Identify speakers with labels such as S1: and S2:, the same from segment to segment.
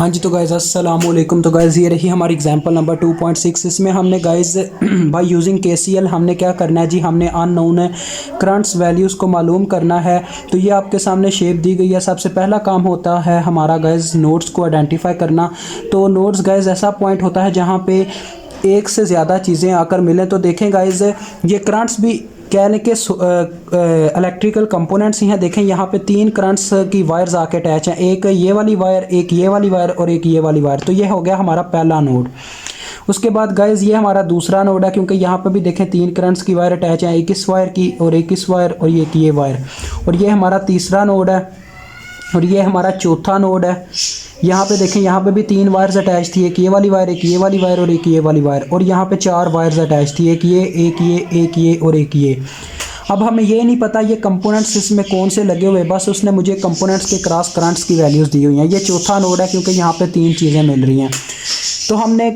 S1: हाँ जी, तो गाइज़ अस्सलाम वालेकुम। तो गाइज़ ये रही हमारी एग्जांपल नंबर 2.6। इसमें हमने गाइज़ बाय यूजिंग केसीएल हमने क्या करना है जी, हमने अननोन करंट्स वैल्यूज़ को मालूम करना है। तो ये आपके सामने शेप दी गई है। सबसे पहला काम होता है हमारा गाइज़ नोड्स को आइडेंटिफाई करना। तो नोड्स गाइज़ ऐसा पॉइंट होता है जहाँ पे एक से ज़्यादा चीज़ें आकर मिलें। तो देखें गाइज़, ये करंट्स भी कह लें कि इलेक्ट्रिकल कंपोनेंट्स ही हैं। देखें यहाँ पे 3 करंट्स की वायर्स आके अटैच हैं, एक ये वाली वायर, एक ये वाली वायर और एक ये वाली वायर। तो ये हो गया हमारा पहला नोड। उसके बाद गाइज ये हमारा दूसरा नोड है, क्योंकि यहाँ पे भी देखें 3 करंट्स की वायर अटैच हैं, एक इस वायर की और एक इस वायर और एक ये वायर। और ये हमारा तीसरा नोड है और ये हमारा चौथा नोड है। यहाँ पे देखें, यहाँ पे भी 3 वायर्स अटैच थी, एक ये वाली वायर, एक ये वाली वायर और एक ये वाली वायर। और यहाँ पे 4 वायर्स अटैच थी, एक ये, एक ये, एक ये और एक ये। अब हमें ये नहीं पता ये कंपोनेंट्स इसमें कौन से लगे हुए, बस उसने मुझे कंपोनेंट्स के क्रॉस करंट्स की वैल्यूज़ दी हुई हैं। ये चौथा नोड है क्योंकि यहाँ पे 3 चीज़ें मिल रही हैं। तो हमने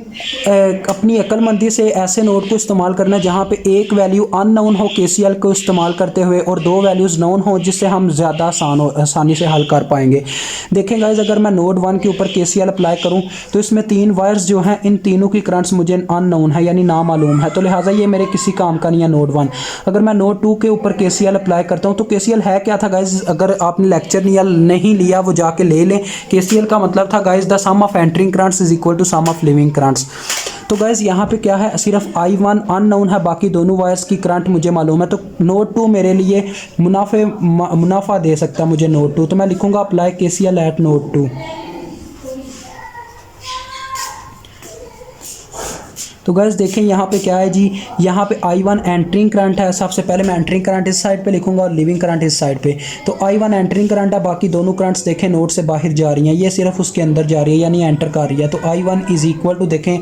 S1: अपनी अक्लमंदी से ऐसे नोड को इस्तेमाल करना है जहाँ पे एक वैल्यू अननोन हो केसीएल को इस्तेमाल करते हुए, और 2 वैल्यूज़ नोन हो, जिससे हम ज़्यादा आसानी से हल कर पाएंगे। देखें गाइज, अगर मैं नोड 1 के ऊपर केसीएल अप्लाई करूँ तो इसमें 3 वायर्स जो हैं, इन तीनों की करंट्स मुझे अननोन है यानी नामालूम है। तो लिहाजा ये मेरे किसी काम का नहीं है नोड 1। अगर मैं नोड 2 के ऊपर केसीएल अप्लाई करता हूँ तो केसीएल है क्या था गाइज, अगर आपने लेक्चर नहीं लिया वो जाके ले लें। केसीएल का मतलब था guys the sum of entering currents is equal to sum of leaving currents. तो गाइज यहाँ पे क्या है, सिर्फ I1 अननोन है, बाकी दोनों वायर्स की करंट मुझे मालूम है। तो नोड 2 मेरे लिए मुनाफा दे सकता है मुझे नोड 2। तो मैं लिखूंगा अप्लाई केसीएल एट नोड 2। तो गाइस देखें यहाँ पे क्या है जी, यहाँ पे I1 एंटरिंग करंट है। सबसे पहले मैं एंटरिंग करंट इस साइड पे लिखूंगा और लिविंग करंट इस साइड पे। तो I1 एंटरिंग करंट है, बाकी दोनों करंट्स देखें नोड से बाहर जा रही हैं, ये सिर्फ उसके अंदर जा रही है यानी एंटर कर रही है। तो I1 इज इक्वल टू देखें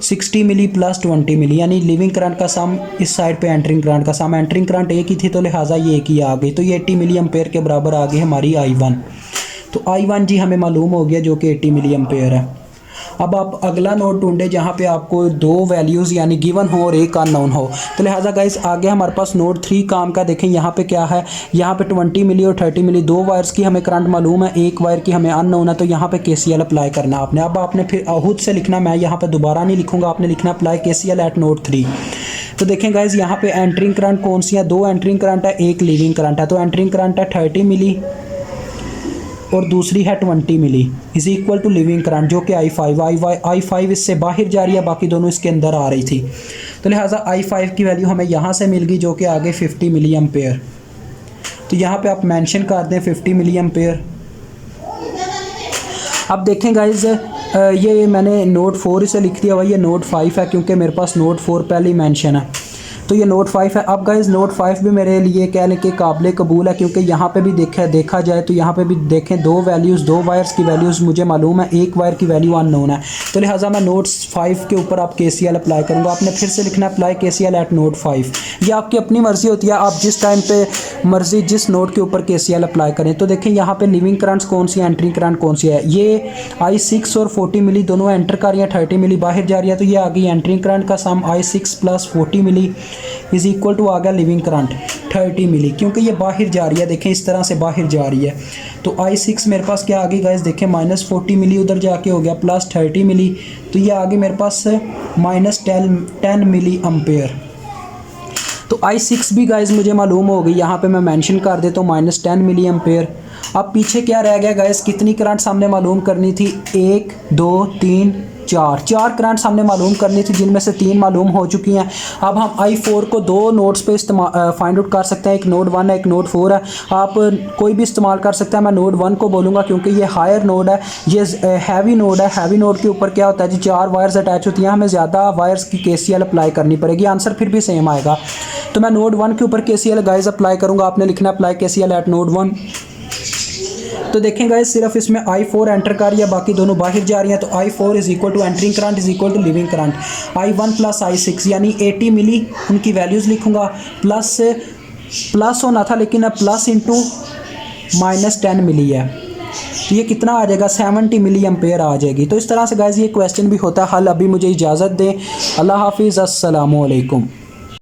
S1: 60 मिली प्लस 20 मिली, यानी लिविंग करंट का सम इस साइड पे एंटरिंग करंट का सम। एंटरिंग करंट एक ही थी तो लिहाजा ये एक ही आ गई, तो ये 80 मिली एम्पेयर के बराबर आ गई हमारी I1। तो I1 जी हमें मालूम हो गया जो कि 80 मिली एम्पेयर है। अब आप अगला नोड ढूंढे जहाँ पे आपको 2 वैल्यूज़ यानी गिवन हो और एक अननोन हो। तो लिहाजा गाइस आगे हमारे पास नोड 3 काम का। देखें यहाँ पे क्या है, यहाँ पे 20 मिली और 30 मिली 2 वायर्स की हमें करंट मालूम है, एक वायर की हमें अननोन है। तो यहाँ पे केसीएल अप्लाई करना आपने। अब आपने फिर खुद से लिखना, मैं यहाँ पे दोबारा नहीं लिखूंगा, आपने लिखना अप्लाई केसीएल एट नोड 3। तो देखें गाइज यहाँ पे एंटरिंग करंट कौन सी है, 2 एंटरिंग करंट है, एक लिविंग करंट है। तो एंटरिंग करंट है 30 मिली और दूसरी है 20 milli is equal to leaving current जो कि I5 इससे बाहर जा रही है, बाकी दोनों इसके अंदर आ रही थी। तो लिहाजा I5 की वैल्यू हमें यहाँ से मिल गई जो कि आगे 50 मिली एम्पेयर। तो यहाँ पे आप मेंशन कर दें 50 मिली एम्पेयर। अब देखें गाइज, ये मैंने नोड 4 इसे लिख दिया हुआ, ये नोड 5 है क्योंकि मेरे पास नोड 4 पहले ही मेंशन है। तो ये नोड 5 है। अब गाइज नोड 5 भी मेरे लिए कह लें कि काबिल कबूल है, क्योंकि यहाँ पे भी देखा जाए तो यहाँ पे भी देखें 2 वायर्स की वैल्यूज़ मुझे मालूम है, एक वायर की वैल्यू अननोन है। तो लिहाजा मैं नोड 5 के ऊपर आप केसीएल अप्लाई करूँगा। आपने फिर से लिखना अप्लाई केसीएल एट नोड 5। ये आपकी अपनी मर्ज़ी होती है, आप जिस टाइम पे मर्ज़ी जिस नोड के ऊपर केसीएल अप्लाई करें। तो देखें यहाँ पे लिविंग करंट्स कौन सी है, एंटरिंग करंट कौन सी है, ये I6 और 40 मिली दोनों एंटर कर रही है, 30 मिली बाहर जा रही है। तो ये आ गई एंटरिंग करंट का sum I6 plus 40 milli is equal to आ गया लिविंग करंट 30 मिली, क्योंकि ये बाहर जा रही है। देखें इस तरह से बाहर जा रही है। तो I6 मेरे पास क्या आ गई गाइस, देखें -40 मिली उधर जाके हो गया प्लस 30 मिली। तो ये आ गई मेरे पास -10 मिली एम्पेयर। तो I6 भी गाइस मुझे मालूम हो गई, यहाँ पे मैं मेंशन कर देता हूँ -10 मिली एम्पेयर। अब पीछे क्या रह गया गाइस, कितनी करंट हमने मालूम करनी थी, 1 2 3 4 करंट हमने मालूम करनी थी, जिनमें से 3 मालूम हो चुकी हैं। अब हम I4 को 2 नोड्स पे फाइंड आउट कर सकते हैं, एक नोड 1 है, एक नोड 4 है। आप कोई भी इस्तेमाल कर सकते हैं। मैं नोड 1 को बोलूँगा क्योंकि ये हायर नोड है, ये हैवी नोड है। हैवी नोड के ऊपर क्या होता है जी, 4 वायर्स अटैच होती हैं, हमें ज़्यादा वायर्स की केसीएल अप्लाई करनी पड़ेगी, आंसर फिर भी सेम आएगा। तो मैं नोड 1 के ऊपर केसीएल गाइज अप्लाई करूँगा। आपने लिखना अप्लाई केसीएल एट नोड 1। तो देखें गाइस सिर्फ इसमें I4 एंटर कर रही है, बाकी दोनों बाहर जा रही हैं। तो I4 is equal to entering current is equal to leaving current I1 plus I6 यानी 80 मिली, उनकी वैल्यूज़ लिखूंगा। प्लस होना था लेकिन अब प्लस इंटू -10 मिली है, तो ये कितना आ जाएगा, 70 मिली एम्पेयर आ जाएगी। तो इस तरह से गाइस ये क्वेश्चन भी होता है हल। अभी मुझे इजाज़त दें, अल्लाह हाफिज़, अस्सलामु अलैकुम।